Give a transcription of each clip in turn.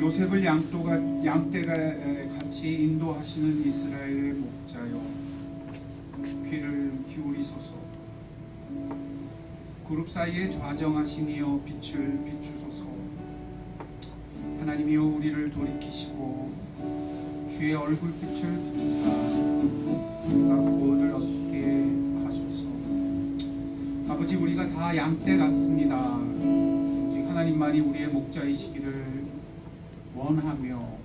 요셉을 양떼가 같이 인도하시는 이스라엘의 목자여, 귀를 기울이소서. 그룹 사이에 좌정하시니여 빛을 비추소서. 하나님이여 우리를 돌이키시고 주의 얼굴빛을 비추사 우리가 구원을 얻게 하소서. 아버지, 우리가 다 양떼 같습니다. 오직 하나님만이 우리의 목자이시기를 원하며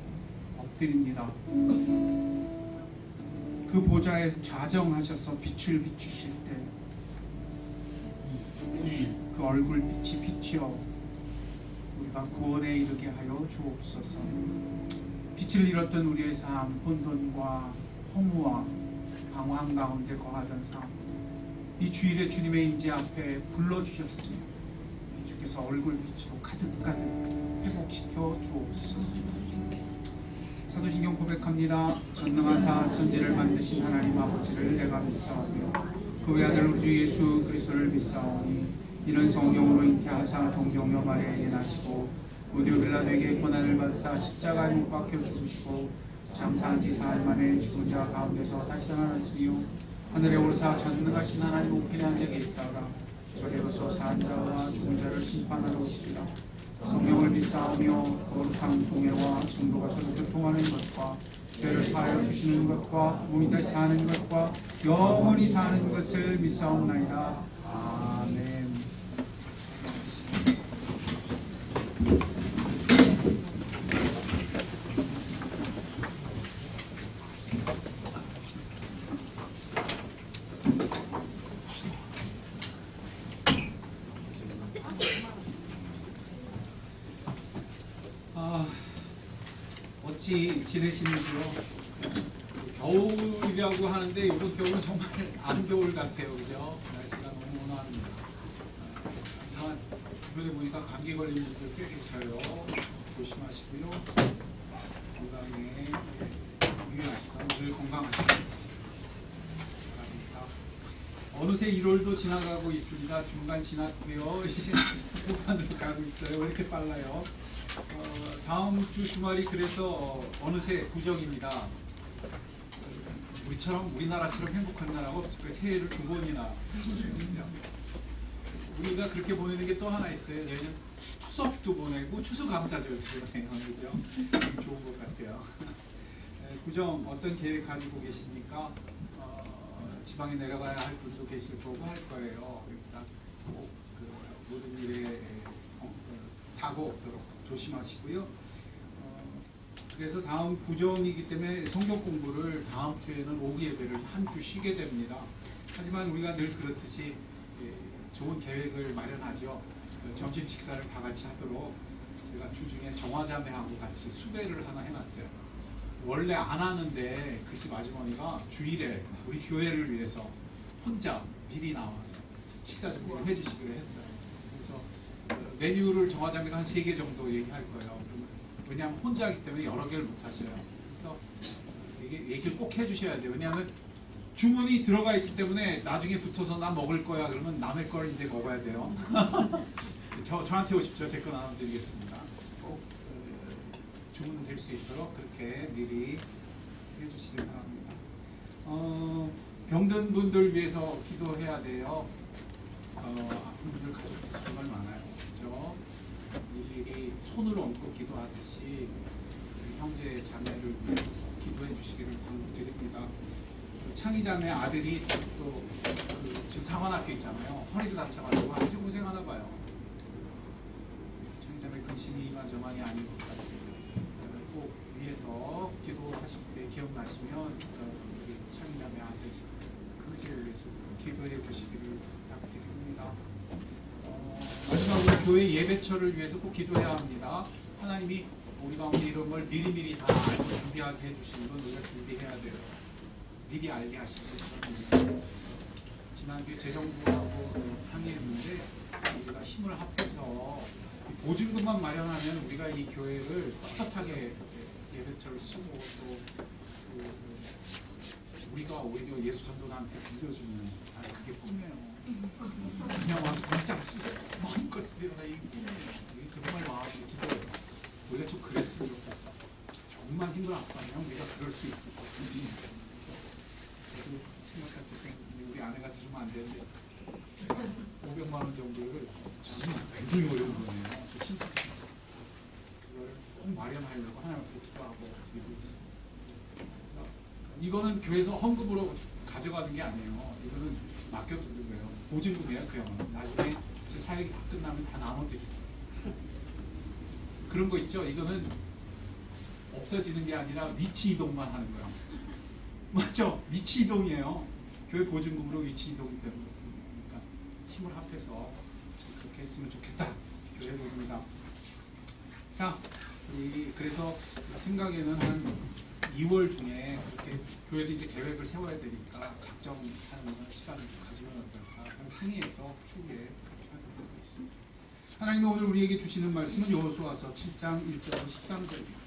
엎드립니다. 그 보좌에 좌정하셔서 빛을 비추실 때 그 얼굴빛이 비치어 우리가 구원에 이르게 하여 주옵소서. 빛을 잃었던 우리의 삶, 혼돈과 허무와 방황 가운데 거하던 삶, 이 주일에 주님의 임재 앞에 불러주셨으며 주께서 얼굴빛으로 가득가득 회복시켜 주옵소서. 사도신경 고백합니다. 전능하사 천지를 만드신 하나님 아버지를 내가 믿사오며 그 외아들 우리 주 예수 그리스도를 믿사오니 이는 성령으로 잉태하사 동정녀 마리아에게 나시고 본디오 빌라도에게 고난을 받으사 십자가에 못 박혀 죽으시고 장사한 지 사흘 만에 죽은 자 가운데서 다시 살아나시며 하늘에 오르사 전능하신 하나님 우편에 앉아 계시다가 저리로서 사한 자와 죽은 자를 심판하러 오시리라. 성령을 믿사오며 거룩한 동해와 성도가 서로 교통하는 것과 죄를 사하여 주시는 것과 몸이 다시 사는 것과 영원히 사는 것을 믿사옵나이다. 아멘. 어찌 지내시는지요? 겨울이라고 하는데 이번 겨울은 정말 안 겨울 같아요, 그죠? 날씨가 너무 온화합니다. 하지만 주변에 보니까 감기 걸리는 분들 꽤 계셔요. 조심하시고요. 건강에 유의하셔서 늘 건강하시길 바랍니다. 어느새 1월도 지나가고 있습니다. 중간 지났고요. 이제 후반으로 가고 있어요. 왜 이렇게 빨라요? 다음 주 주말이 그래서 어느새 구정입니다. 우리나라처럼 행복한 나라가 없을 거예요. 새해를 2번이나. 우리가 그렇게 보내는 게 또 하나 있어요. 저희는 추석도 보내고 추수감사절도 보내는 거죠. 좋은 것 같아요. 구정 어떤 계획 가지고 계십니까? 지방에 내려가야 할 분도 계실 거고 할 거예요. 일단 꼭 모든 일에 사고 없도록 조심하시고요. 그래서 다음 구정이기 때문에 성경 공부를 다음 주에는 오후 예배를 한 주 쉬게 됩니다. 하지만 우리가 늘 그렇듯이 좋은 계획을 마련하죠. 점심 식사를 다 같이 하도록 제가 주중에 정화자매하고 같이 수배를 하나 해놨어요. 원래 안 하는데 그 집 아주머니가 주일에 우리 교회를 위해서 혼자 미리 나와서 식사 준비를 해주시기로 했어요. 그래서 메뉴를 정화자매가 한 3개 정도 얘기할 거예요. 왜냐하면 혼자이기 때문에 여러 개를 못 하셔요. 그래서 얘기를 꼭 해주셔야 돼요. 왜냐하면 주문이 들어가 있기 때문에 나중에 붙어서 나 먹을 거야 그러면 남의 걸 이제 먹어야 돼요. 저한테 오십시오. 제 거 나눠드리겠습니다. 꼭 주문될 수 있도록 그렇게 미리 해주시기 바랍니다. 병든 분들 위해서 기도해야 돼요. 아픈 분들 가족들 정말 많아요. 그렇죠? 일일이 손을 얹고 기도하듯이 형제 자매를 위해서 기도해 주시기를 당부드립니다. 창희자매 아들이 또 지금 상환학교 있잖아요. 허리도 다쳐가지고 아주 고생하나 봐요. 창희자매 근심이 이만저만이 아닌 것 같아요. 꼭 위해서 기도하실 때 기억나시면 우리 창희자매 아들 그들을 위해서 기도해 주시기를 부탁드립니다. 마지막으로 교회 예배처를 위해서 꼭 기도해야 합니다. 하나님이 우리 가운데 이런 걸 미리미리 다 알고 준비하게 해주시는 건 우리가 준비해야 돼요. 미리 알게 하시는 거죠. 지난주에 재정부하고 상의했는데 우리가 힘을 합해서 보증금만 마련하면 우리가 이 교회를 떳떳하게 예배처를 쓰고 또 우리가 오히려 예수 전도단한테 빌려주는 그게 꿈이에요. 그냥 와서 문짝 쓰세요. 마음껏 쓰세요. 나 이게 꿈이에요. 이게 정말 마음이 기도해요. 우리가 좀 그랬으면 조금만 힘을 안 빼면 우리가 그럴 수 있을 것 같아요. 그래서 생각할 때 우리 아내가 들으면 안 되는데 500만 원 정도를 저는 굉장히 어려운 거예요. 신속해요. 그걸 꼭 마련하려고 하나님 앞에 기도하고 드리고 있어요. 그래서 이거는 교회에서 헌금으로 가져가는 게 아니에요. 이거는 맡겨두는 거예요. 보증금이에요. 그 형은 나중에 제 사역이 다 끝나면 다 나눠드리고 그런 거 있죠. 이거는 없어지는 게 아니라 위치 이동만 하는 거예요. 맞죠? 위치 이동이에요. 교회 보증금으로 위치 이동이 되는 거니까 힘을 합해서 그렇게 했으면 좋겠다. 교회 보입니다. 자, 그래서 생각에는 한 2월 중에 그렇게 교회도 이제 계획을 세워야 되니까 작정하는 시간을 좀 가지면 어떨까? 한 상의해서 추후에 그렇게 하도록 하겠습니다. 하나님은 오늘 우리에게 주시는 말씀은 여호수아서 7장 1절 13절입니다.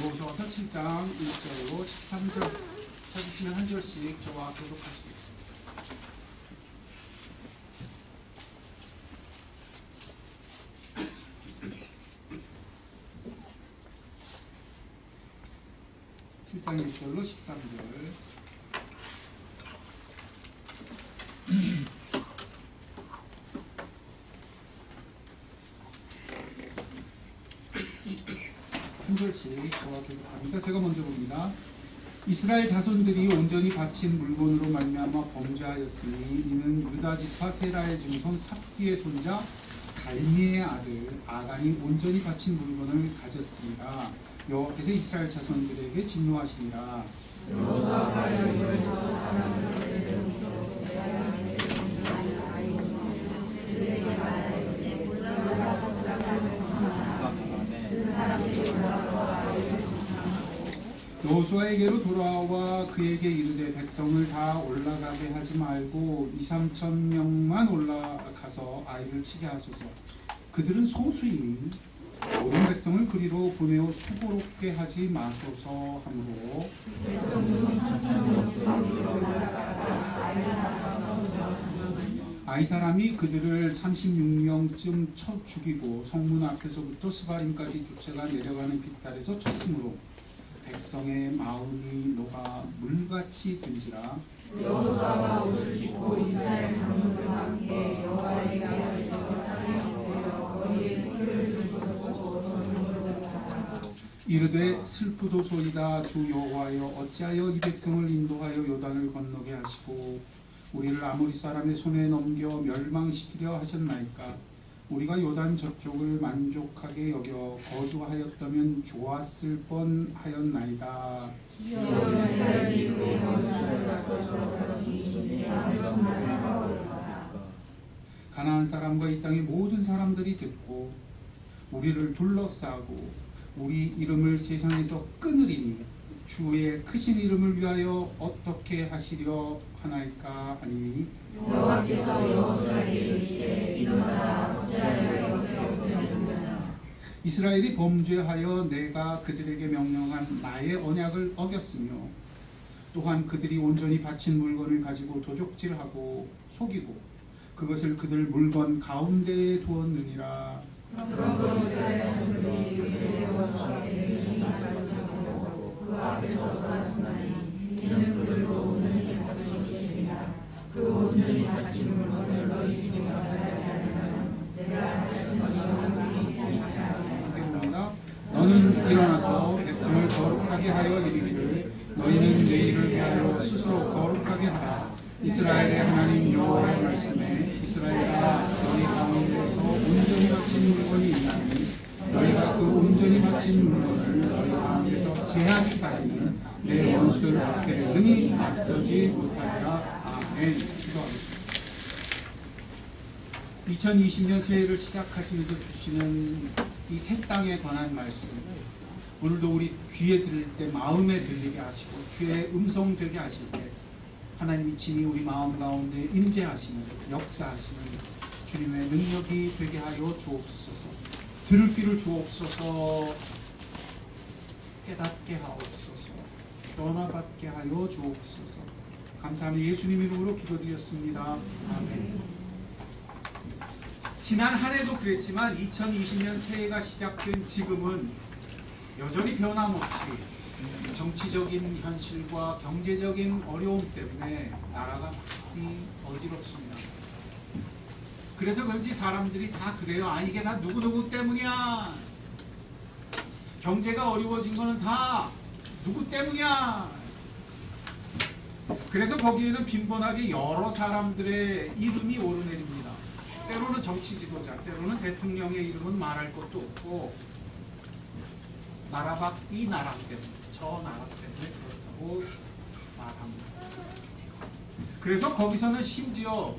여호수아서 7장 1절로 13절 찾으시면 한 절씩 저와 교독하시겠습니다. 장 1절로 13절 한 절씩 저와 교독합니다. 제가 먼저 봅니다. 이스라엘 자손들이 온전히 바친 물건으로 말미암아 범죄하였으니 이는 유다 지파 세라의 증손 삽디의 손자 갈미의 아들 아간이 온전히 바친 물건을 가졌습니다. 여호와께서 이스라엘 자손들에게 진노하시니라. 여호수아에게로 돌아와 그에게 이르되 백성을 다 올라가게 하지 말고 2-3천 명만 올라가서 아이를 치게 하소서. 그들은 소수이니 모든 백성을 그리로 보내어 수고롭게 하지 마소서 하므로 아이 사람이 그들을 36명쯤 쳐 죽이고 성문 앞에서부터 스바림까지 쫓아가 내려가는 빗달에서 쳤으므로 백성의 마음이 녹아 물같이 된지라. 여호수아가 옷을 찢고 이스라엘 장로들과 함께 여호와의 궤하에서 땅에 엎드려 거기에 돌을 들고 손으로 닦아 이르되 슬프도소이다. 주 여호와여 어찌하여 이 백성을 인도하여 요단을 건너게 하시고 우리를 아모리 사람의 손에 넘겨 멸망시키려 하셨나이까. 우리가 요단 저쪽을 만족하게 여겨 거주하였다면 좋았을 뻔하였나이다. 가나안 사람과 이 땅의 모든 사람들이 듣고 우리를 둘러싸고 우리 이름을 세상에서 끊으리니 주의 크신 이름을 위하여 어떻게 하시려 하나이까 하니 여호와께서 여호수아에게 이르시되 일어나라 어찌하여 이렇게 하느냐. 이스라엘이 범죄하여 내가 그들에게 명령한 나의 언약을 어겼으며 또한 그들이 온전히 바친 물건을 가지고 도적질하고 속이고 그것을 그들 물건 가운데에 두었느니라. 그러므로 이스라엘 자손들이 그들의 여호수아에게 말하고 그 앞에서 돌아서나니 이는 그들도 온전히 바친 것이니라. 그 온전히 바친 물건을 너희 중에 가져가지 않으면 내가 하시는 것이 있지 않으리라. 너는 일어나서 백성을 거룩하게 하여 이르기를 너희는 내 일을 위하여 스스로 거룩하게 하라. 이스라엘의 하나님 여호와의 말씀에 이스라엘아 너희 가운데서 온전히 바친 물건이 있나니 너희가 그 온전히 바친 물건을 너희 가운데서 제하기까지는 내 원수들 앞에 능히 맞서지 못하리라. 아멘. 기도하겠습니다. 2020년 새해를 시작하시면서 주시는 이 새 땅에 관한 말씀, 오늘도 우리 귀에 들릴 때 마음에 들리게 하시고 주의 음성 되게 하실 때 하나님이 친히 우리 마음 가운데 임재하시는 역사하시는 주님의 능력이 되게 하여 주옵소서. 들을 귀를 주옵소서. 깨닫게 하옵소서. 변화받게 하여 주옵소서. 감사하며 예수님 이름으로 기도드렸습니다. 아멘. 지난 한 해도 그랬지만 2020년 새해가 시작된 지금은 여전히 변함없이 정치적인 현실과 경제적인 어려움 때문에 나라가 많이 어지럽습니다. 그래서 그런지 사람들이 다 그래요. 아, 이게 다 누구누구 때문이야. 경제가 어려워진 거는 다 누구 때문이야. 그래서 거기에는 빈번하게 여러 사람들의 이름이 오르내립니다. 때로는 정치 지도자, 때로는 대통령의 이름은 말할 것도 없고 나라 밖 이 나라 때문에, 저 나라 때문에 그렇다고 말합니다. 그래서 거기서는 심지어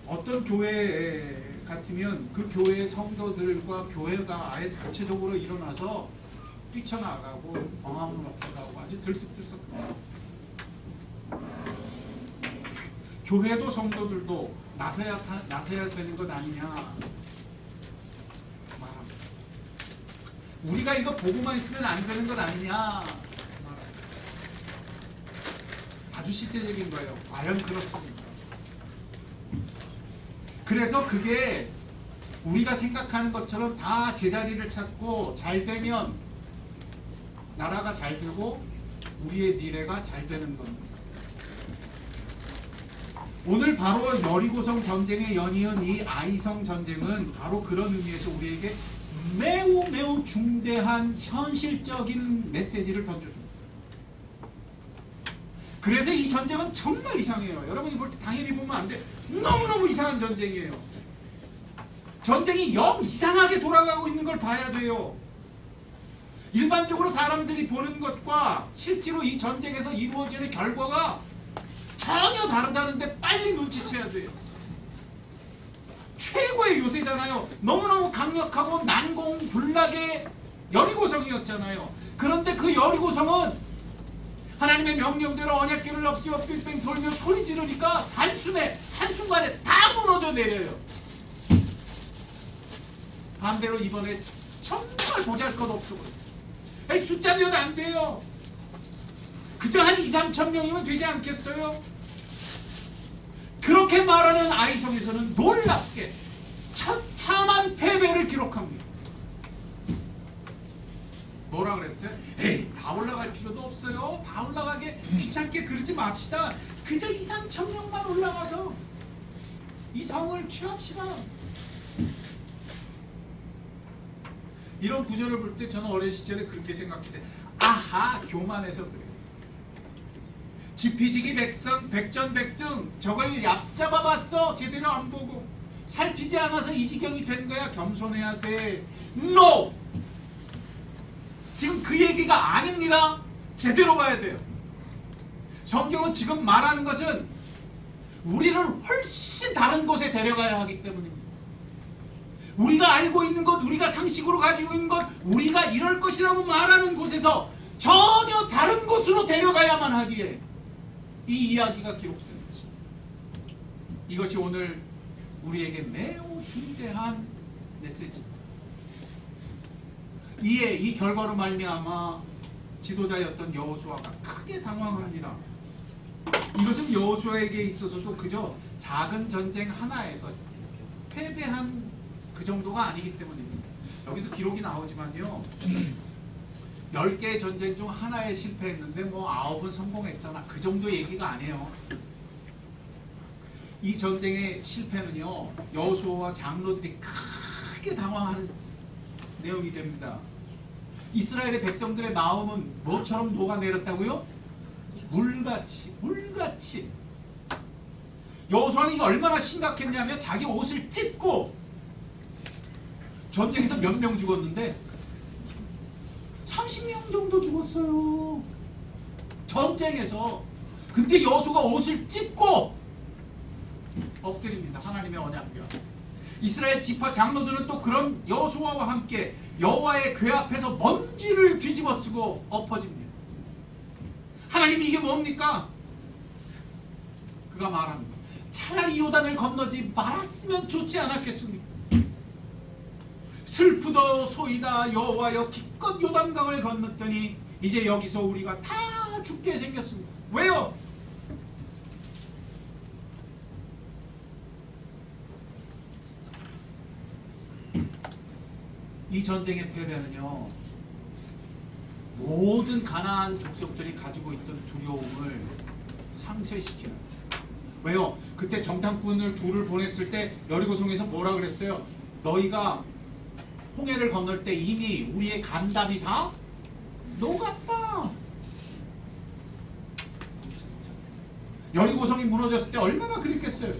어떤 교회 같으면 그 교회의 성도들과 교회가 아예 단체적으로 일어나서 뛰쳐나가고 광화문 앞에 가고 아주 들썩들썩합니다. 교회도 성도들도 나서야 되는 것 아니냐 말합니다. 우리가 이거 보고만 있으면 안 되는 것 아니냐 말합니다. 아주 실제적인 거예요. 과연 그렇습니까? 그래서 그게 우리가 생각하는 것처럼 다 제자리를 찾고 잘 되면 나라가 잘 되고 우리의 미래가 잘 되는 겁니다. 오늘 바로 여리고성 전쟁에 연이은 이 아이성 전쟁은 바로 그런 의미에서 우리에게 매우 매우 중대한 현실적인 메시지를 던져줍니다. 그래서 이 전쟁은 정말 이상해요. 여러분이 볼 때 당연히 보면 안 돼. 너무너무 이상한 전쟁이에요. 전쟁이 영 이상하게 돌아가고 있는 걸 봐야 돼요. 일반적으로 사람들이 보는 것과 실제로 이 전쟁에서 이루어지는 결과가 전혀 다르다는데 빨리 눈치채야 돼요. 최고의 요새잖아요. 너무너무 강력하고 난공불락의 여리고성이었잖아요. 그런데 그 여리고성은 하나님의 명령대로 언약궤를 없애어 뺑뺑 돌며 소리 지르니까 한순간에 다 무너져 내려요. 반대로 이번에 정말 보잘것없어 보여요. 숫자 몇 안 돼요. 그저 한 2, 3천 명이면 되지 않겠어요? 그렇게 말하는 아이성에서는 놀랍게 처참한 패배를 기록합니다. 뭐라 그랬어요? 에이, 다 올라갈 필요도 없어요. 다 올라가게 귀찮게 그러지 맙시다. 그저 2, 3천 명만 올라가서 이 성을 취합시다. 이런 구절을 볼 때 저는 어린 시절에 그렇게 생각했어요. 아하, 교만해서 그래요. 지피지기 백전백승 저걸 얕잡아 봤어. 제대로 안 보고 살피지 않아서 이 지경이 된 거야. 겸손해야 돼. NO! 지금 그 얘기가 아닙니다. 제대로 봐야 돼요. 성경은 지금 말하는 것은 우리를 훨씬 다른 곳에 데려가야 하기 때문입니다. 우리가 알고 있는 것, 우리가 상식으로 가지고 있는 것, 우리가 이럴 것이라고 말하는 곳에서 전혀 다른 곳으로 데려가야만 하기에 이 이야기가 기록된 거죠. 이것이 오늘 우리에게 매우 중대한 메시지입니다. 이에 이 결과로 말미암아 지도자였던 여호수아가 크게 당황합니다. 이것은 여호수아에게 있어서도 그저 작은 전쟁 하나에서 패배한 그 정도가 아니기 때문입니다. 여기도 기록이 나오지만요. 10개의 전쟁 중 하나에 실패했는데 뭐 9은 성공했잖아. 그 정도 얘기가 아니에요. 이 전쟁의 실패는요. 여호수아와 장로들이 크게 당황하는 내용이 됩니다. 이스라엘의 백성들의 마음은 뭐처럼 녹아내렸다고요? 물같이. 여호수아는 이게 얼마나 심각했냐면 자기 옷을 찢고 전쟁에서 몇 명 죽었는데 30명 정도 죽었어요. 전쟁에서. 근데 여호수아가 옷을 찢고 엎드립니다. 하나님의 언약궤. 이스라엘 지파 장로들은 또 그런 여호수아와 함께 여호와의 궤 앞에서 먼지를 뒤집어 쓰고 엎어집니다. 하나님이 이게 뭡니까? 그가 말합니다. 차라리 요단을 건너지 말았으면 좋지 않았겠습니까? 슬프도소이다. 여호와여 기껏 요단강을 건넜더니 이제 여기서 우리가 다 죽게 생겼습니다. 왜요? 이 전쟁의 패배는요, 모든 가나안 족속들이 가지고 있던 두려움을 상쇄시키는. 왜요? 그때 정탐꾼을 둘을 보냈을 때 여리고성에서 뭐라 그랬어요? 너희가 홍해를 건널 때 이미 우리의 간담이 다 녹았다. 여리고성이 무너졌을 때 얼마나 그랬겠어요?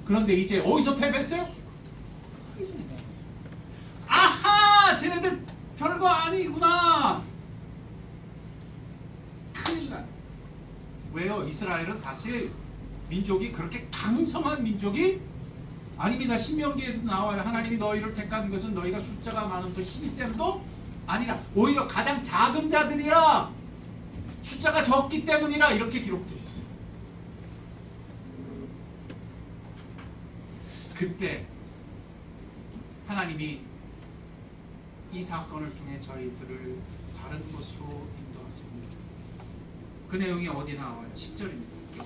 그런데 이제 어디서 패배했어요? 아하! 쟤네들 별거 아니구나. 큰일 나. 왜요? 이스라엘은 사실 민족이 그렇게 강성한 민족이 아닙니다. 신명기에도 나와요. 하나님이 너희를 택한 것은 너희가 숫자가 많음도 힘이 셈도 아니라 오히려 가장 작은 자들이라 숫자가 적기 때문이라 이렇게 기록되어 있어요. 그때 하나님이 이 사건을 통해 저희들을 다른 곳으로 인도하십니다. 그 내용이 어디 나와요? 10절입니다.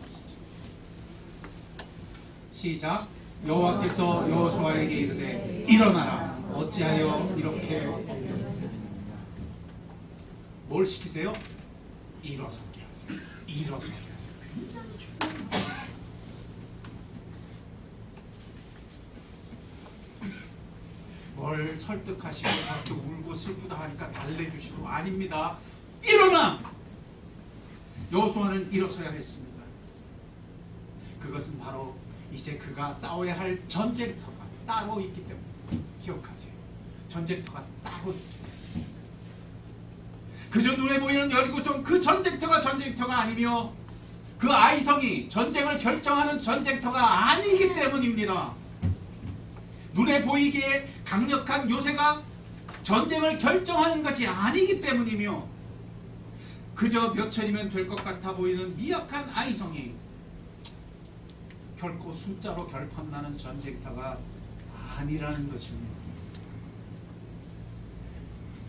시작. 여호와께서 여호수아에게 이르되 일어나라. 어찌하여 이렇게 뭘 시키세요? 일어서게 하세요. 일어서게 하세요. 뭘 설득하시고 그렇게 울고 슬프다 하니까 달래주시고 아닙니다. 일어나! 여호수아는 일어서야 했습니다. 그것은 바로 이제 그가 싸워야 할 전쟁터가 따로 있기 때문에 기억하세요. 전쟁터가 따로 있기 때문에. 그저 눈에 보이는 여리고성 그 전쟁터가 아니며 그 아이성이 전쟁을 결정하는 전쟁터가 아니기 때문입니다. 눈에 보이기에 강력한 요새가 전쟁을 결정하는 것이 아니기 때문이며 그저 몇 천이면 될 것 같아 보이는 미약한 아이성이 결코 숫자로 결판나는 전쟁터가 아니라는 것입니다.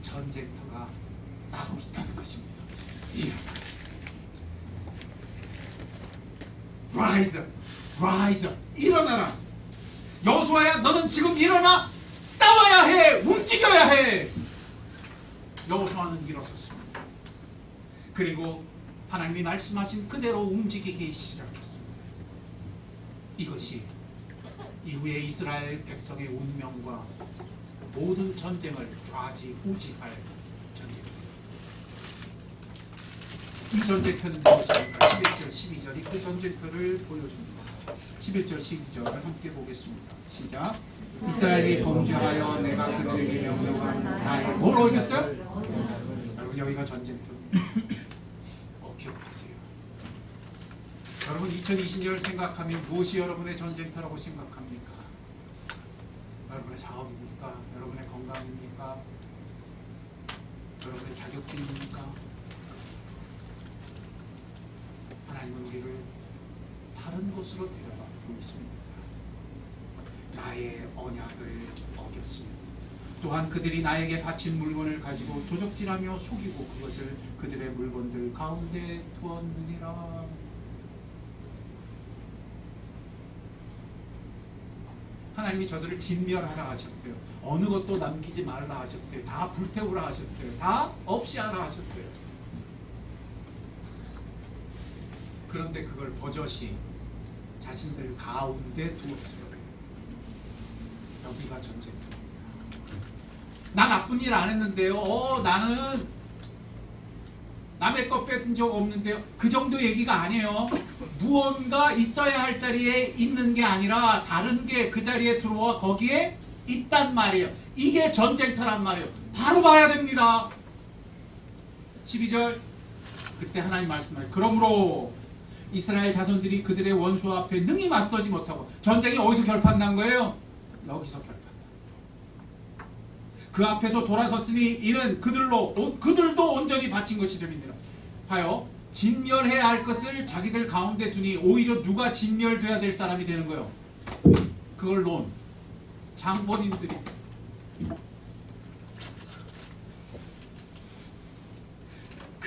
전쟁터가 따로 있다는 것입니다. Rise up, rise up, 일어나라. 여호수아야, 너는 지금 일어나. 싸워야 해. 움직여야 해. 여호수아는 일어섰습니다. 그리고 하나님이 말씀하신 그대로 움직이기 시작했습니다. 이것이 이후에 이스라엘 백성의 운명과 모든 전쟁을 좌지우지할 전쟁입니다. 이 전쟁터는 무엇입니까? 11절, 12절이 그 전쟁터를 보여줍니다. 11절, 12절을 함께 보겠습니다. 시작. 이스라엘이 범죄하여 내가 그들에게 명령한 나의 뭘 어겼어요? 여러분, 여기가 전쟁터. 기억하세요. 여러분, 2020년을 생각하면 무엇이 여러분의 전쟁터라고 생각합니까? 여러분의 사업입니까? 여러분의 건강입니까? 여러분의 자격증입니까? 하나님은 우리를 다른 곳으로 데려가고 있습니다. 나의 언약을 어겼습니다. 또한 그들이 나에게 바친 물건을 가지고 도적질하며 속이고 그것을 그들의 물건들 가운데 두었느니라. 하나님이 저들을 진멸하라 하셨어요. 어느 것도 남기지 말라 하셨어요. 다 불태우라 하셨어요. 다 없이 하라 하셨어요. 그런데 그걸 버젓이 자신들 가운데 두었어요. 여기가 전쟁터입니다. 나 나쁜 일 안 했는데요. 나는 남의 것 뺏은 적 없는데요. 그 정도 얘기가 아니에요. 무언가 있어야 할 자리에 있는 게 아니라 다른 게 그 자리에 들어와 거기에 있단 말이에요. 이게 전쟁터란 말이에요. 바로 봐야 됩니다. 12절 그때 하나님 말씀하세요. 그러므로 이스라엘 자손들이 그들의 원수 앞에 능히 맞서지 못하고 전쟁이 어디서 결판난 거예요? 여기서 결판. 그 앞에서 돌아섰으니 이는 그들도 온전히 바친 것이 됨이니라. 하여 진멸해야 할 것을 자기들 가운데 두니 오히려 누가 진멸돼야 될 사람이 되는 거예요? 그걸 놓은 장본인들이.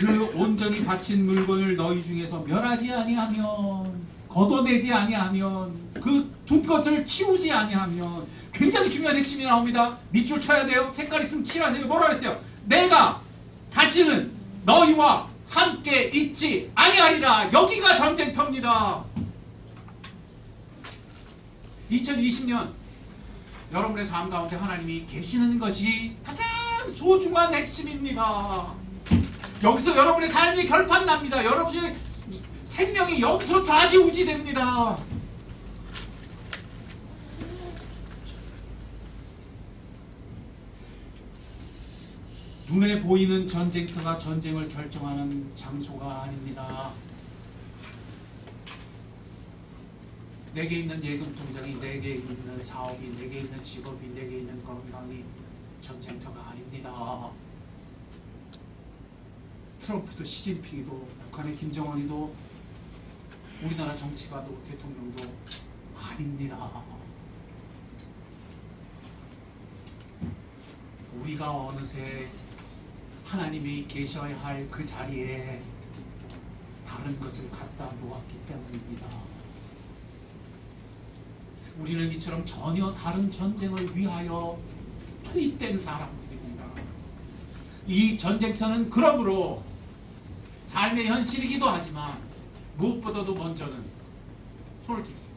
그 온전히 바친 물건을 너희 중에서 멸하지 아니하면, 걷어내지 아니하면, 그 두 것을 치우지 아니하면, 굉장히 중요한 핵심이 나옵니다. 밑줄 쳐야 돼요. 색깔 있으면 칠하세요. 뭐라 그랬어요? 내가 다시는 너희와 함께 있지 아니하리라. 여기가 전쟁터입니다. 2020년 여러분의 삶 가운데 하나님이 계시는 것이 가장 소중한 핵심입니다. 여기서 여러분의 삶이 결판납니다. 여러분의 생명이 여기서 좌지우지됩니다. 눈에 보이는 전쟁터가 전쟁을 결정하는 장소가 아닙니다. 내게 있는 예금 통장이, 내게 있는 사업이, 내게 있는 직업이, 내게 있는 건강이 전쟁터가 아닙니다. 트럼프도 시진핑이도 북한의 김정은이도 우리나라 정치가도 대통령도 아닙니다. 우리가 어느새 하나님이 계셔야 할 그 자리에 다른 것을 갖다 놓았기 때문입니다. 우리는 이처럼 전혀 다른 전쟁을 위하여 투입된 사람들입니다. 이 전쟁터는 그러므로 삶의 현실이기도 하지만 무엇보다도 먼저는 손을 들으세요.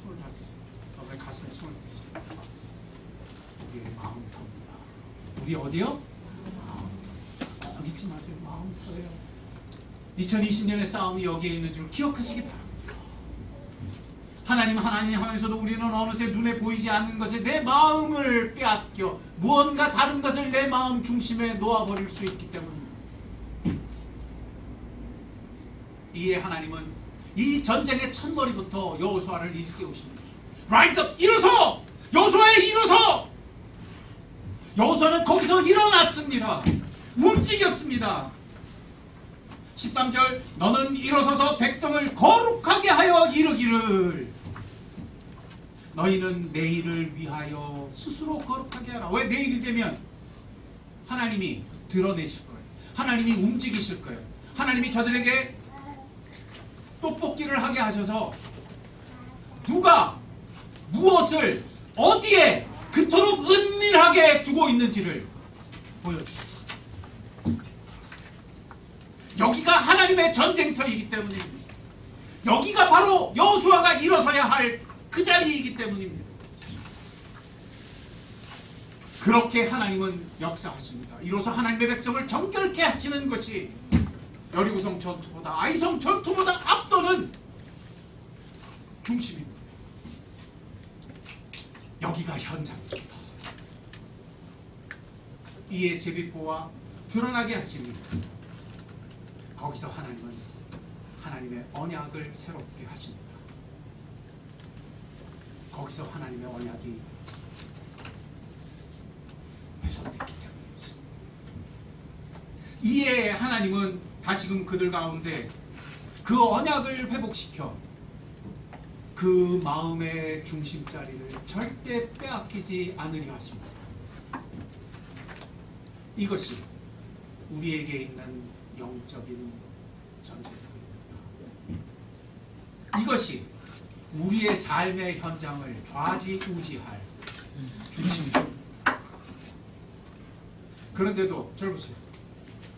손을 닫으세요. 여러분의 가슴에 손을 드세요. 우리의 마음터입니다. 우리 어디요? 마음터. 잊지 마세요. 마음터예요. 2020년의 싸움이 여기에 있는 줄 기억하시기 바랍니다. 하나님 하면서도 우리는 어느새 눈에 보이지 않는 것에 내 마음을 빼앗겨 무언가 다른 것을 내 마음 중심에 놓아버릴 수 있기 때문입니다. 이에 하나님은 이 전쟁의 첫머리부터 여호수아를 일깨우십니다. Rise up! 일어서! 여호수아에 일어서! 여호수아는 거기서 일어났습니다. 움직였습니다. 13절 너는 일어서서 백성을 거룩하게 하여 이르기를 너희는 내일을 위하여 스스로 거룩하게 하라. 왜 내일이 되면 하나님이 드러내실 거예요. 하나님이 움직이실 거예요. 하나님이 저들에게 떡볶이를 하게 하셔서 누가 무엇을 어디에 그토록 은밀하게 두고 있는지를 보여주십니다. 여기가 하나님의 전쟁터이기 때문입니다. 여기가 바로 여호수아가 일어서야 할 그 자리이기 때문입니다. 그렇게 하나님은 역사하십니다. 이로써 하나님의 백성을 정결케 하시는 것이 여리고성 전투보다 아이성 전투보다 앞서는 중심입니다. 여기가 현장입니다. 이에 제비포와 드러나게 하십니다. 거기서 하나님은 하나님의 언약을 새롭게 하십니다. 거기서 하나님의 언약이 훼손됐기 때문이었습니다. 이에 하나님은 다시금 그들 가운데 그 언약을 회복시켜 그 마음의 중심자리를 절대 빼앗기지 않으려 하십니다. 이것이 우리에게 있는 영적인 전쟁입니다. 이것이 우리의 삶의 현장을 좌지우지할 중심입니다. 그런데도 저를 보세요.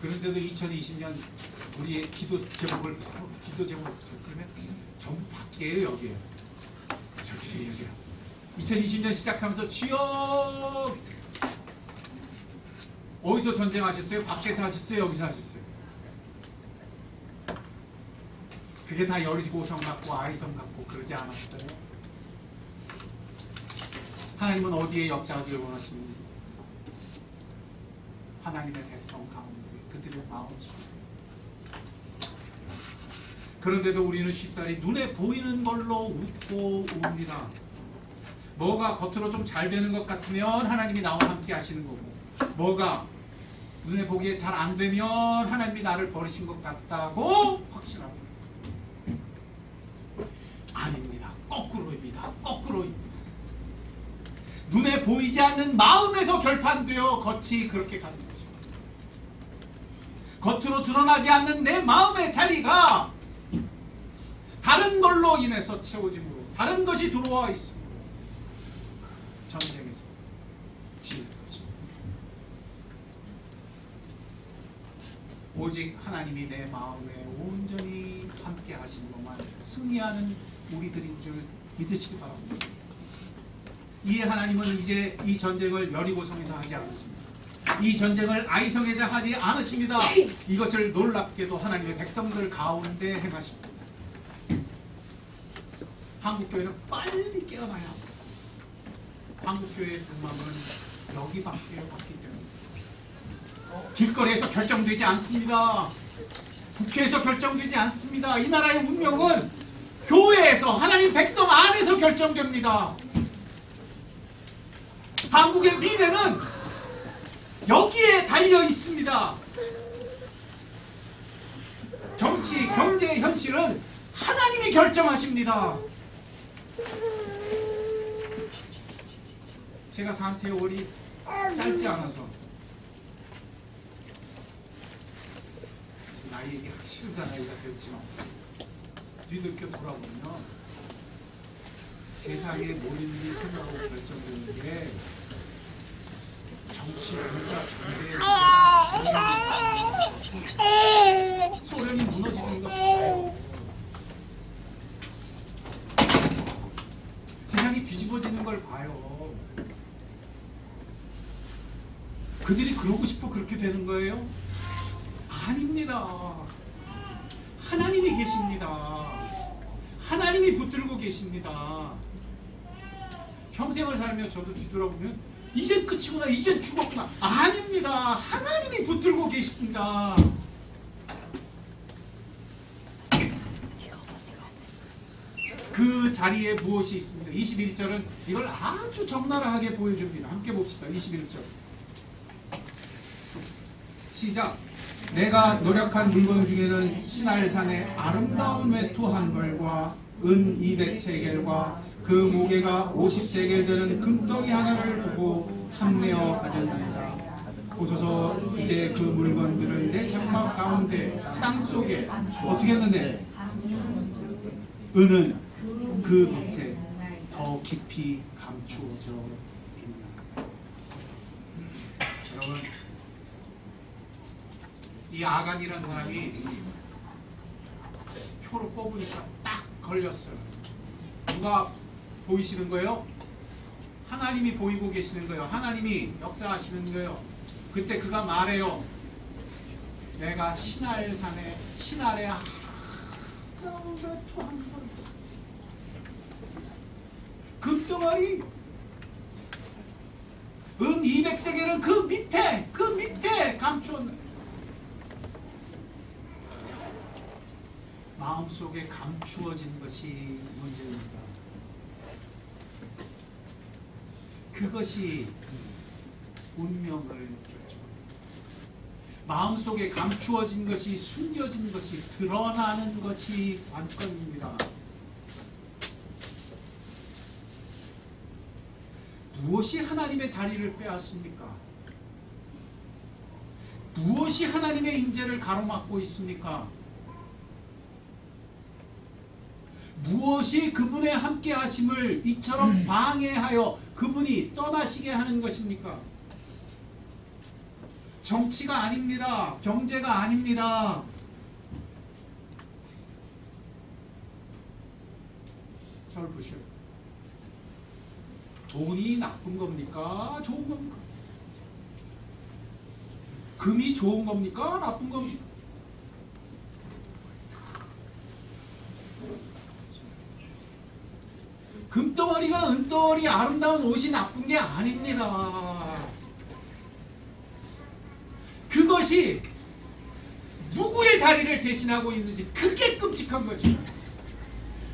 그런데도 2020년 우리의 기도 제목을 보세요. 기도 제목을 보세요. 그러면 전부 밖이에요. 여기에요. 저기 보세요. 2020년 시작하면서 주여 어디서 전쟁하셨어요? 밖에서 하셨어요? 여기서 하셨어요? 그게 다 여리고성 같고 아이성 같고 그러지 않았어요? 하나님은 어디에 역사하기를 원하십니까? 하나님의 백성 가운데 그들의 마음 속에. 그런데도 우리는 쉽사리 눈에 보이는 걸로 웃고 웁니다. 뭐가 겉으로 좀 잘 되는 것 같으면 하나님이 나와 함께 하시는 거고, 뭐가 눈에 보기에 잘 안 되면 하나님이 나를 버리신 것 같다고 확신합니다. 아닙니다. 거꾸로입니다. 거꾸로입니다. 눈에 보이지 않는 마음에서 결판되어 겉이 그렇게 가는 거죠. 겉으로 드러나지 않는 내 마음의 자리가 다른 걸로 인해서 채워짐으로 다른 것이 들어와 있습니다. 전쟁에서 지는 것입니다. 오직 하나님이 내 마음에 온전히 함께 하심으로만 승리하는 우리들인 줄 믿으시기 바랍니다. 이 하나님은 이제 이 전쟁을 여리고성에서 하지 않았습니다. 이 전쟁을 아이성에서 하지 않으십니다. 이것을 놀랍게도 하나님의 백성들 가운데 행하십니다. 한국교회는 빨리 깨어나야 합니다. 한국교회의 소망은 여기밖에 없기 때문에 길거리에서 결정되지 않습니다. 국회에서 결정되지 않습니다. 이 나라의 운명은 교회에서 하나님 백성 안에서 결정됩니다. 한국의 미래는 여기에 달려 있습니다. 정치, 경제 현실은 하나님이 결정하십니다. 제가 산 세월이 짧지 않아서 나이 얘기하기 싫다 나이가 됐지만 뒤늦게 돌아보면 세상의 모든 일이 손으로 결정되는 게 정치, 경제, 경제 소련이 무너지는 것 같아요. 세상이 뒤집어지는 걸 봐요. 그들이 그러고 싶어 그렇게 되는 거예요? 아닙니다. 하나님이 계십니다. 하나님이 붙들고 계십니다. 평생을 살며 저도 뒤돌아보면 이젠 끝이구나, 이젠 죽었구나. 아닙니다. 하나님이 붙들고 계십니다. 그 자리에 무엇이 있습니다. 21절은 이걸 아주 적나라하게 보여줍니다. 함께 봅시다. 21절 시작. 내가 노력한 물건 중에는 시날산의 아름다운 외투 한 벌과 은 200세겔과 그 무게가 50세겔 되는 금덩이 하나를 보고 탐내어 가졌나이다. 보소서 이제 그 물건들을 내 장막 가운데 땅속에 어떻게 했는데 은은 그 밑에 더 깊이 감추어져 있다. 여러분, 이 아간이라는 사람이 표로 뽑으니까 딱 걸렸어요. 누가 보이시는 거예요? 하나님이 보이고 계시는 거예요. 하나님이 역사하시는 거예요. 그때 그가 말해요. 내가 시날산에 시날에 금덩어리 은 200세겔은 그 밑에 감추었네. 마음속에 감추어진 것이 문제입니다. 그것이 운명을 결정합니다. 마음속에 감추어진 것이, 숨겨진 것이, 드러나는 것이 관건입니다. 무엇이 하나님의 자리를 빼앗습니까? 무엇이 하나님의 인재를 가로막고 있습니까? 무엇이 그분의 함께 하심을 이처럼 방해하여 그분이 떠나시게 하는 것입니까? 정치가 아닙니다. 경제가 아닙니다. 저를 보시오. 돈이 나쁜 겁니까? 좋은 겁니까? 금이 좋은 겁니까? 나쁜 겁니까? 금덩어리가 은덩어리 아름다운 옷이 나쁜 게 아닙니다. 그것이 누구의 자리를 대신하고 있는지 그게 끔찍한 것입니다.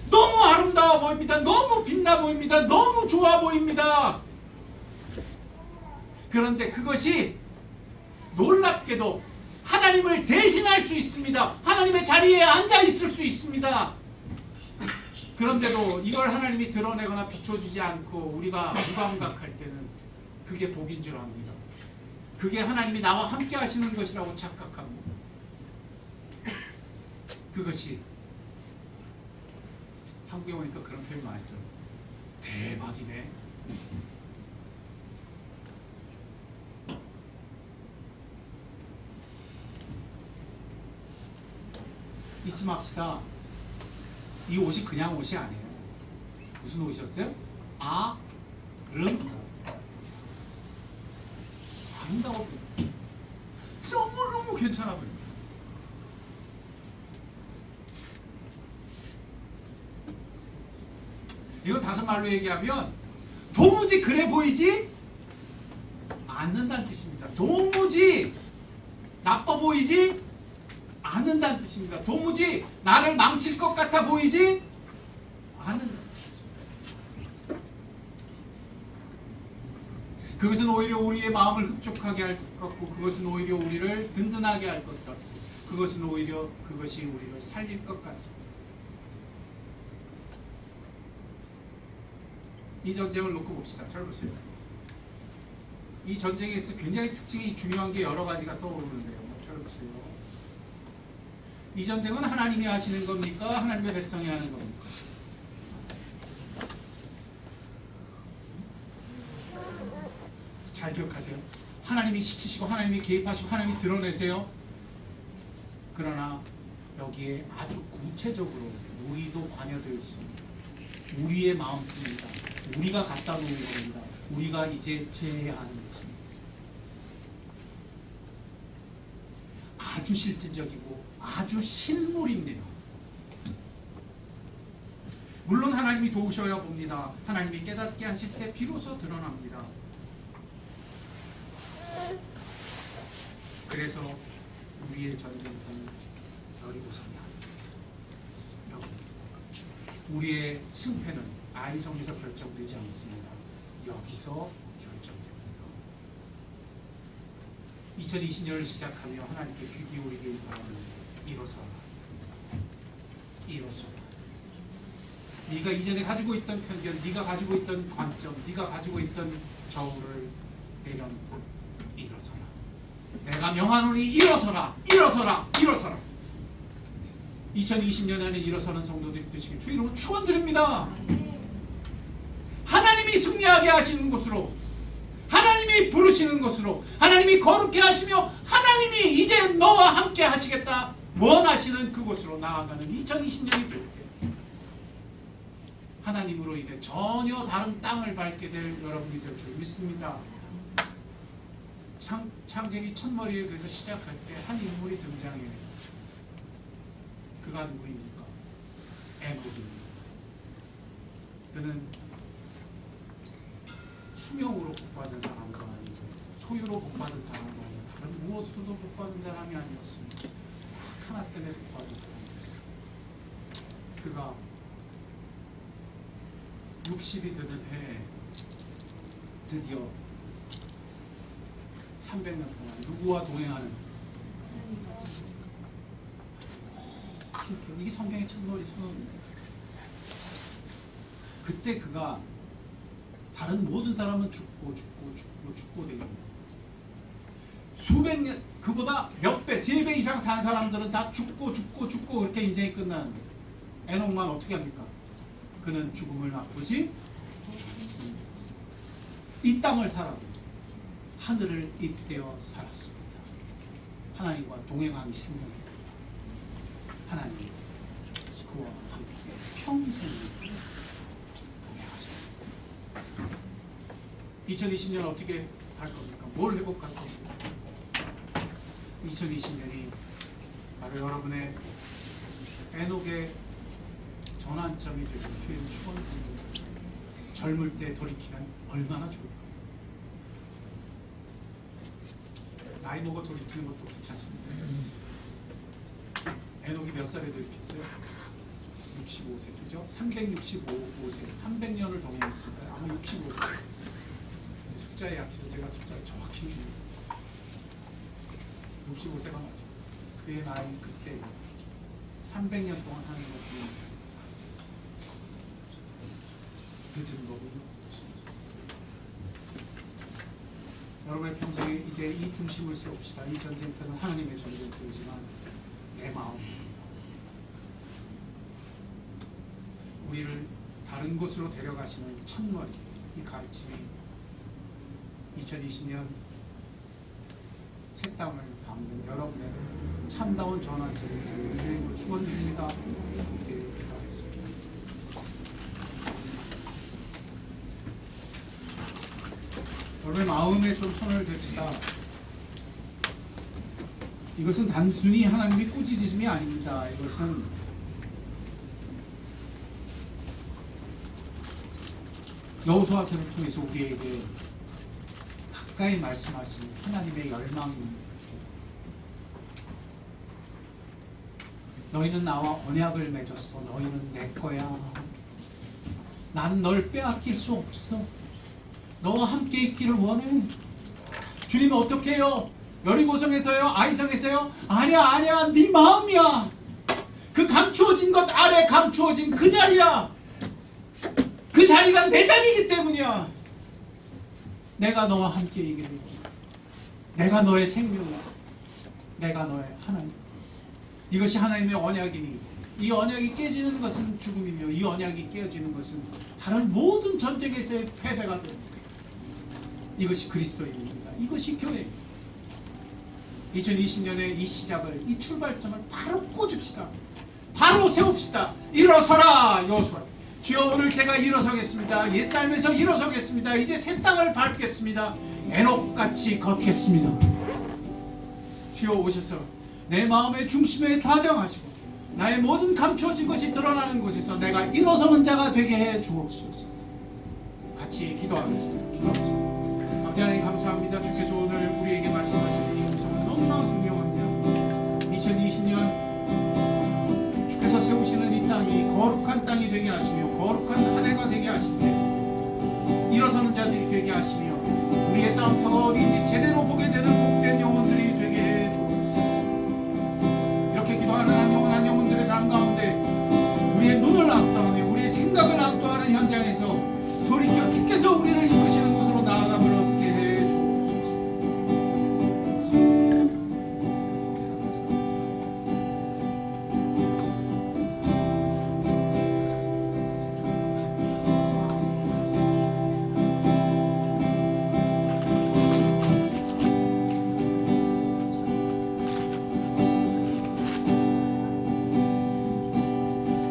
너무 아름다워 보입니다. 너무 빛나 보입니다. 너무 좋아 보입니다. 그런데 그것이 놀랍게도 하나님을 대신할 수 있습니다. 하나님의 자리에 앉아 있을 수 있습니다. 그런데도 이걸 하나님이 드러내거나 비춰주지 않고 우리가 무감각할 때는 그게 복인 줄 압니다. 그게 하나님이 나와 함께 하시는 것이라고 착각합니다. 그것이 한국에 오니까 그런 표현 많이 쓰더라고요. 대박이네. 잊지 맙시다. 이 옷이 그냥 옷이 아니에요. 무슨 옷이었어요? 아름다워 보여. 너무너무 괜찮아 보여. 이거 다섯 말로 얘기하면 도무지 그래 보이지 않는다는 뜻입니다. 도무지 나빠 보이지 않는다는 뜻입니다. 도무지 나를 망칠 것 같아 보이지 않는다. 그것은 오히려 우리의 마음을 흡족하게 할 것 같고, 그것은 오히려 우리를 든든하게 할 것 같고, 그것은 오히려 그것이 우리를 살릴 것 같습니다. 이 전쟁을 놓고 봅시다. 잘 보세요. 이 전쟁에서 굉장히 특징이 중요한 게 여러 가지가 떠오르는데요. 잘 보세요. 이 전쟁은 하나님이 하시는 겁니까? 하나님의 백성이 하는 겁니까? 잘 기억하세요. 하나님이 시키시고 하나님이 개입하시고 하나님이 드러내세요. 그러나 여기에 아주 구체적으로 우리도 관여되어 있습니다. 우리의 마음뿐입니다. 우리가 갖다 놓은 겁니다. 우리가 이제 제해야 하는 것입니다. 아주 실질적이고 아주 실물입니다. 물론 하나님이 도우셔야 봅니다. 하나님이 깨닫게 하실 때 비로소 드러납니다. 그래서 우리의 전쟁터는 여리고성이야. 우리의 승패는 아이성에서 결정되지 않습니다. 여기서 결정됩니다. 2020년을 시작하며 하나님께 귀 기울이길 바랍니다. 일어서라. 일어서라. 네가 이전에 가지고 있던 편견, 네가 가지고 있던 관점, 네가 가지고 있던 저울을 내려놓고 일어서라. 내가 명하노니 일어서라. 일어서라. 일어서라. 2020년에는 일어서는 성도들이 되시길 주 이름으로 축원드립니다. 하나님이 승리하게 하시는 곳으로, 하나님이 부르시는 곳으로, 하나님이 거룩게 하시며 하나님이 이제 너와 함께 하시겠다 원하시는 그곳으로 나아가는 2020년이 될 때 하나님으로 인해 전혀 다른 땅을 밟게 될 여러분이 될 줄 믿습니다. 창세기 첫머리에 그래서 시작할 때 한 인물이 등장해요. 그가 누구입니까? 에녹입니다. 그는 수명으로 복받은 사람도 아니고 소유로 복받은 사람도 아니고 다른 무엇으로도 복받은 사람이 아니었습니다. 딱 하나 때문에 복받은 사람이었어요. 그가 60이 되는 해에 드디어 300년 동안 누구와 동행하는, 이게 성경의 첫머리 선언입니다. 그때 그가 다른 모든 사람은 죽고 되는 수백 년, 그보다 몇 배, 3배 이상 산 사람들은 다 죽고 그렇게 인생이 끝나는데 에녹만 어떻게 합니까? 그는 죽음을 맛보지 않았습니다. 이 땅을 살아도 하늘을 잇대어 살았습니다. 하나님과 동행함이 생명입니다. 하나님 그와 함께 평생 동행하셨습니다. 2020년 어떻게 할 겁니까? 뭘 회복할 겁니까? 2020년이 바로 여러분의 에녹의 전환점이 되고 주의 축원합니다. 젊을 때 돌이키면 얼마나 좋을까요? 나이 먹어 돌이키는 것도 괜찮습니다. 에녹이 몇 살에 돌이켰어요? 65세, 그죠? 365세, 300년을 동행했으니까 아마 65세. 숫자에 약해서 제가 숫자를 정확히 모릅니다. 65세가 맞죠. 그의 나이는 그때 300년 동안 하나님과 동행했습니다. 늦은 법은 없습니다. 여러분의 평생에 이제 이 중심을 세웁시다. 이 전쟁터는 하나님의 전쟁터이지만 내 마음입니다. 우리를 다른 곳으로 데려가시는 첫머리, 이 가르침이 2020년 새 땅을 밟는 여러분의 참다운 전환점이 되는 주님으로 축원드립니다. 기도하겠습니다. 여러분의 마음에 좀 손을 댑시다. 이것은 단순히 하나님의 꾸짖으심이 아닙니다. 이것은 여호수아서를 통해서 우리에게 가까이 말씀하신 하나님의 열망입니다. 너희는 나와 언약을 맺었어. 너희는 내 거야. 난 널 빼앗길 수 없어. 너와 함께 있기를 원해. 주님은 어떻게 해요? 여리고성에서요? 아이성에서요? 아니야 네 마음이야. 그 감추어진 것 아래 감추어진 그 자리야. 그 자리가 내 자리이기 때문이야. 내가 너와 함께 있기를 원해. 내가 너의 생명이야. 내가 너의 하나님. 이것이 하나님의 언약이니 이 언약이 깨지는 것은 죽음이며 이 언약이 깨어지는 것은 다른 모든 전쟁에서의 패배가 됩니다. 이것이 그리스도인입니다. 이것이 교회입니다. 2020년의 이 시작을, 이 출발점을 바로 꽂읍시다. 바로 세웁시다. 일어서라 여호수아. 주여 오늘 제가 일어서겠습니다. 옛삶에서 일어서겠습니다. 이제 새 땅을 밟겠습니다. 에녹같이 걷겠습니다. 주여 오셔서 내 마음의 중심에 좌정하시고 나의 모든 감추어진 것이 드러나는 곳에서 내가 일어서는 자가 되게 해 주옵소서. 같이 기도하겠습니다. 기도합시다. 아버지 하나님 감사합니다. 주께서 오늘 우리에게 말씀하신 이 음성은 너무나 분명합니다. 2020년 주께서 세우시는 이 땅이 거룩한 땅이 되게 하시며 거룩한 한 해가 되게 하시며 일어서는 자들이 되게 하시며 우리의 싸움터가 어딘지 제대로 보게 되는 복된 영혼들이 되게 해 주옵소서. 이렇게 기도하는 한 영혼들의 삶 가운데 우리의 눈을 압도하며 우리의 생각을 압도하는 현장에서 돌이켜 주께서 우리를 이끄시는 곳으로 나아감을 얻게 해 주옵소서.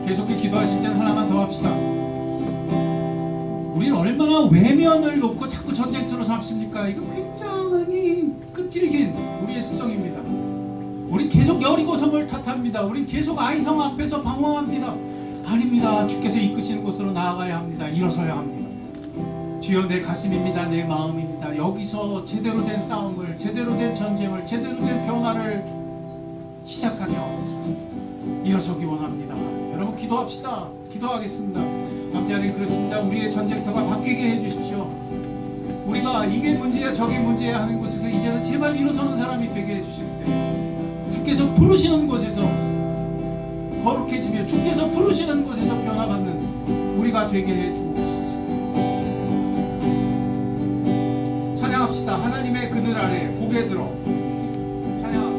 계속해 기도하실 때는 하나만 더 합시다. 우리는 얼마나 외면을 놓고 자꾸 전쟁터로 삼습니까? 이거 굉장히 끈질긴 우리의 습성입니다. 우린 계속 여리고성을 탓합니다. 우린 계속 아이성 앞에서 방황합니다. 아닙니다. 주께서 이끄시는 곳으로 나아가야 합니다. 일어서야 합니다. 주여 내 가슴입니다. 내 마음입니다. 여기서 제대로 된 싸움을, 제대로 된 전쟁을, 제대로 된 변화를 시작하게 하옵소서. 일어서기 원합니다. 여러분 기도합시다. 기도하겠습니다. 아버지 하나님 그렇습니다. 우리의 전쟁터가 바뀌게 해주십시오. 우리가 이게 문제야 저게 문제야 하는 곳에서 이제는 제발 일어서는 사람이 되게 해주실 때 주께서 부르시는 곳에서 거룩해지며 주께서 부르시는 곳에서 변화받는 우리가 되게 해주옵소서. 찬양합시다. 하나님의 그늘 아래 고개 들어 찬양.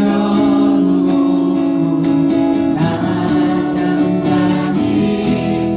내려놓고 나 잠잠히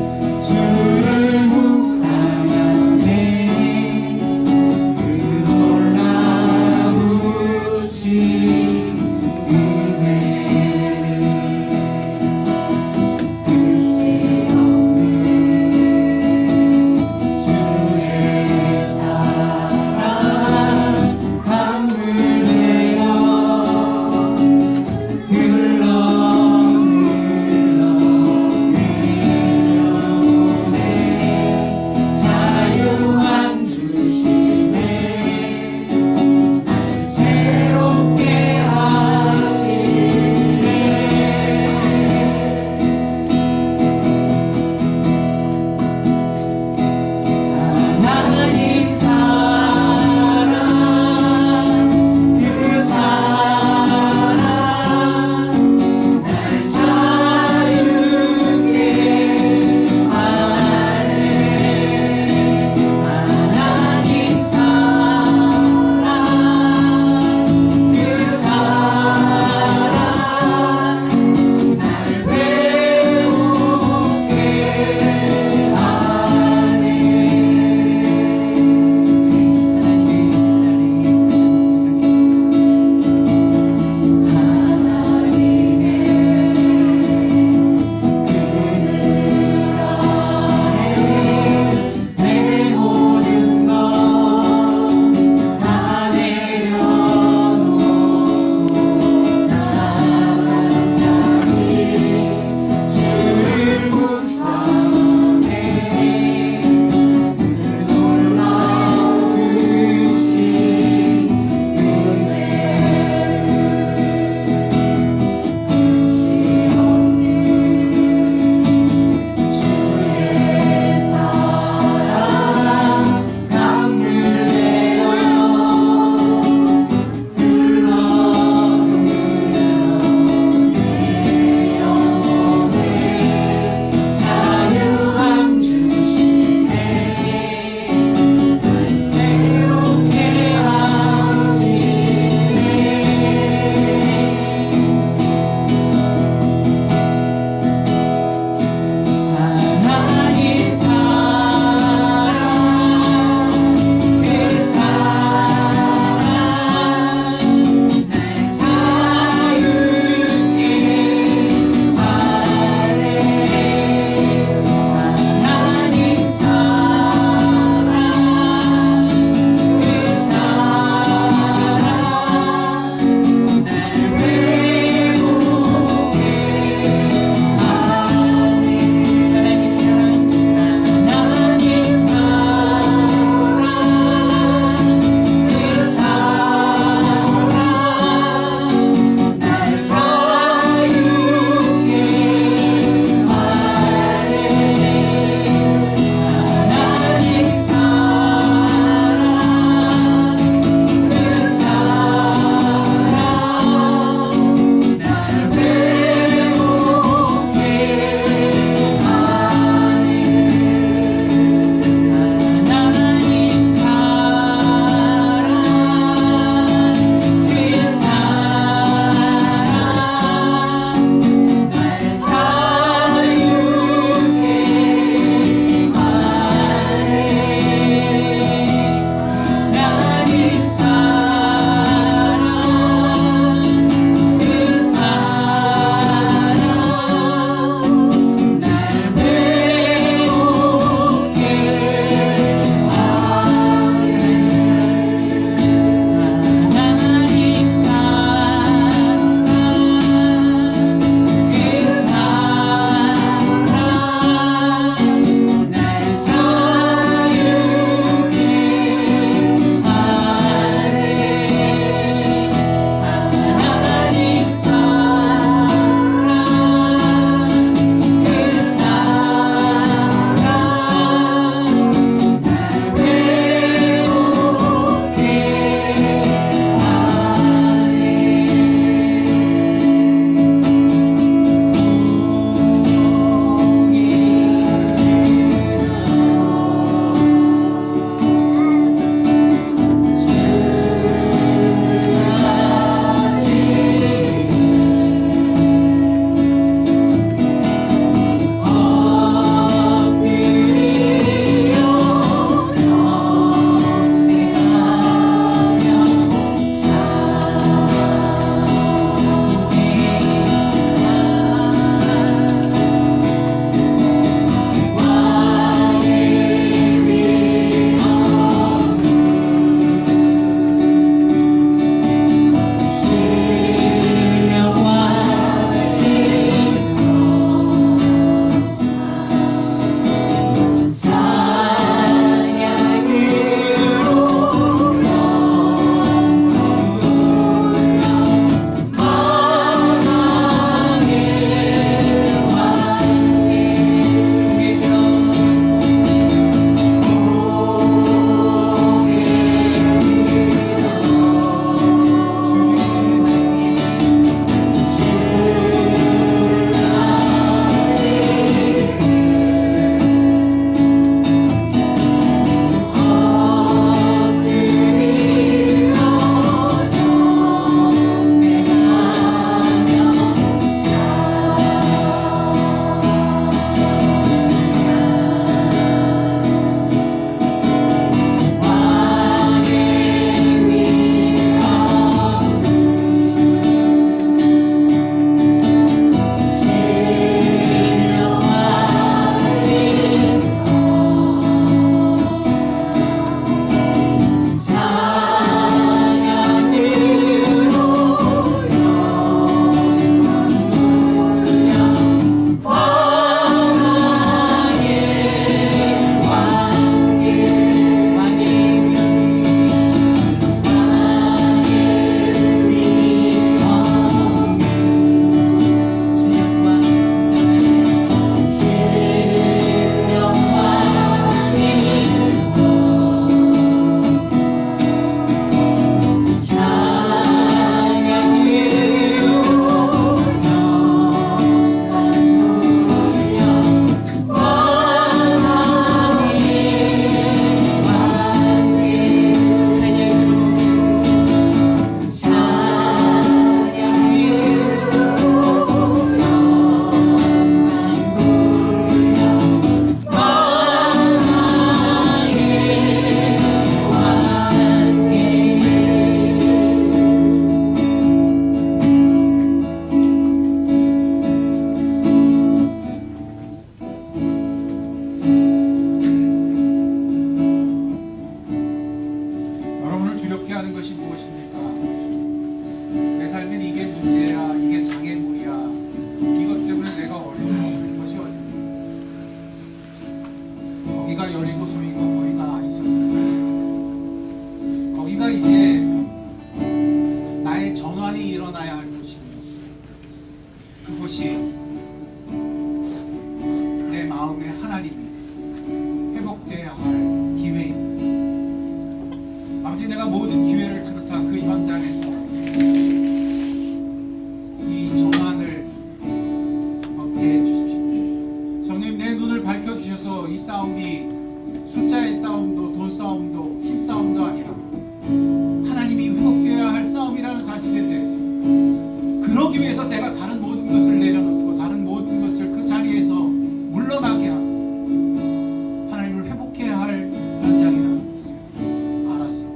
하나님이 회복돼야 할 기회입니다. 아버지, 내가 모든 기회를 비롯하 그 현장에서 이 정한을 얻게 해주십시오. 성령님, 내 눈을 밝혀주셔서 이 싸움이 숫자의 싸움도 돈 싸움도 힘 싸움도 아니라 하나님이 회복되어야 할 싸움이라는 사실에 대해서, 그러기 위해서 내가 다른 모든 것을 내려놓고 다른 모든 것을 그 자리에서 물러나게 하고 하나님을 회복해야 할 현장이라는 것을 알았어.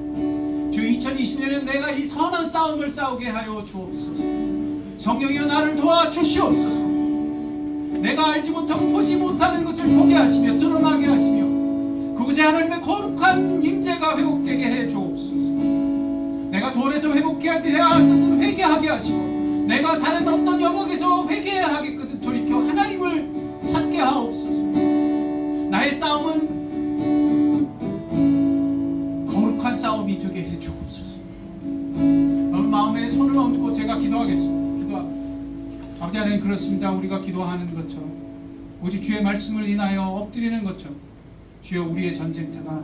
주 2020년에는 내가 이 선한 싸움을 싸우게 하여 주옵소서. 성령이여, 나를 도와주시옵소서. 내가 알지 못하고 보지 못하는 것을 보게 하시며 드러나게 하시며 그곳에 하나님의 거룩한 임재가 회복되게 해 주옵소서. 내가 돈에서 회복해야 할 때는 회개하게 하시고, 내가 다른 어떤 영역에서 회개해야 하겠거든 돌이켜 하나님을 찾게 하옵소서. 나의 싸움은 거룩한 싸움이 되게 해 주옵소서. 여러분 마음에 손을 얹고 제가 기도하겠습니다. 아버지 하나님, 그렇습니다. 우리가 기도하는 것처럼 오직 주의 말씀을 인하여 엎드리는 것처럼 주여, 우리의 전쟁터가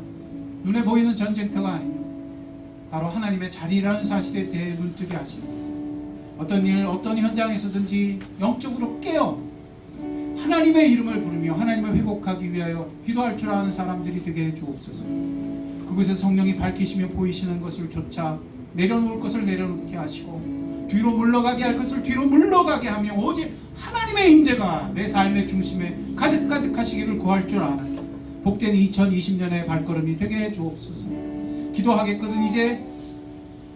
눈에 보이는 전쟁터가 아니며 바로 하나님의 자리라는 사실에 대해 눈뜨게 하시고, 어떤 일, 어떤 현장에서든지 영적으로 깨어 하나님의 이름을 부르며 하나님을 회복하기 위하여 기도할 줄 아는 사람들이 되게 해 주옵소서. 그곳에 성령이 밝히시며 보이시는 것을 조차 내려놓을 것을 내려놓게 하시고, 뒤로 물러가게 할 것을 뒤로 물러가게 하며 오직 하나님의 임재가 내 삶의 중심에 가득가득하시기를 구할 줄 아는 복된 2020년의 발걸음이 되게 해 주옵소서. 기도하겠거든 이제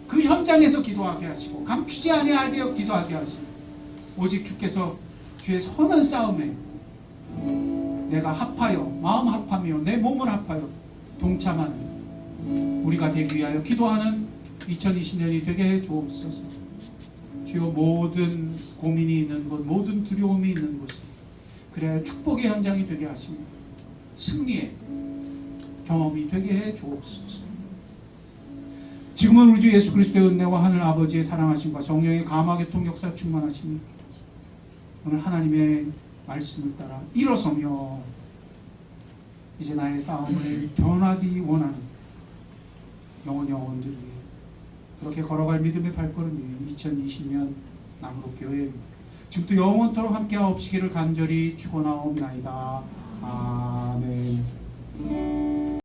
그 현장에서 기도하게 하시고, 감추지 아니하게 기도하게 하시고, 오직 주께서 주의 선한 싸움에 내가 합하여 마음 합하며 내 몸을 합하여 동참하는 우리가 되기 위하여 기도하는 2020년이 되게 해 주옵소서. 주여, 모든 고민이 있는 곳, 모든 두려움이 있는 곳에 그래야 축복의 현장이 되게 하시며 승리의 경험이 되게 해 주옵소서. 지금은 우리 주 예수 그리스도의 은혜와 하늘 아버지의 사랑하심과 성령의 감화의 통역사 충만하심이 오늘 하나님의 말씀을 따라 일어서며 이제 나의 싸움을 변하기 원하는 영혼들이 그렇게 걸어갈 믿음의 발걸음이 2020년 남으로 교회입니다. 지금도 영원토록 함께 하옵시기를 간절히 축원하옵나이다. 아멘.